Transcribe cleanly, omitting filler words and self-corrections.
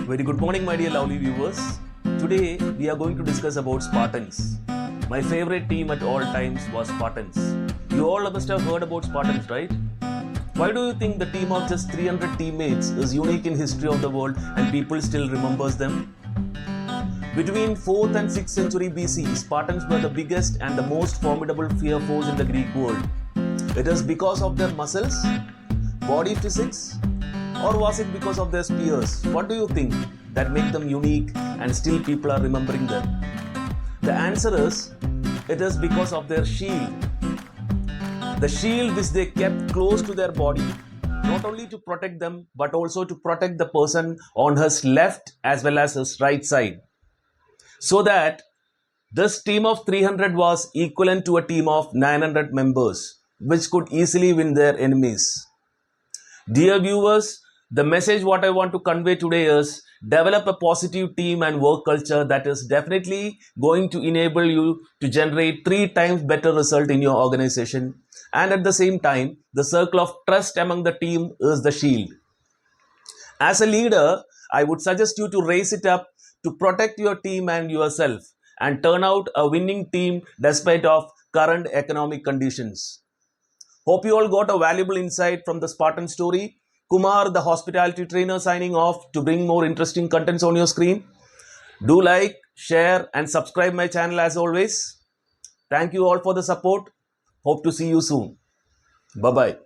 Very good morning, my dear lovely viewers. Today we are going to discuss about Spartans. My favorite team at all times was Spartans. You all must have heard about Spartans, right? Why do you think the team of just 300 teammates is unique in history of the world and people still remembers them? Between 4th and 6th century BC, Spartans were the biggest and the most formidable fear foes in the Greek world. It is because of their muscles, body physics, or was it because of their spears? What do you think that make them unique and still people are remembering them? The answer is, it is because of their shield. The shield which they kept close to their body, not only to protect them but also to protect the person on his left as well as his right side. So that this team of 300 was equivalent to a team of 900 members, which could easily win their enemies. Dear viewers, the message what I want to convey today is develop a positive team and work culture that is definitely going to enable you to generate 3 times better result in your organization. And at the same time, the circle of trust among the team is the shield. As a leader, I would suggest you to raise it up to protect your team and yourself and turn out a winning team despite of current economic conditions. Hope you all got a valuable insight from the Spartan story. Kumar, the hospitality trainer, signing off to bring more interesting contents on your screen. Do like, share and subscribe my channel as always. Thank you all for the support. Hope to see you soon. Bye-bye.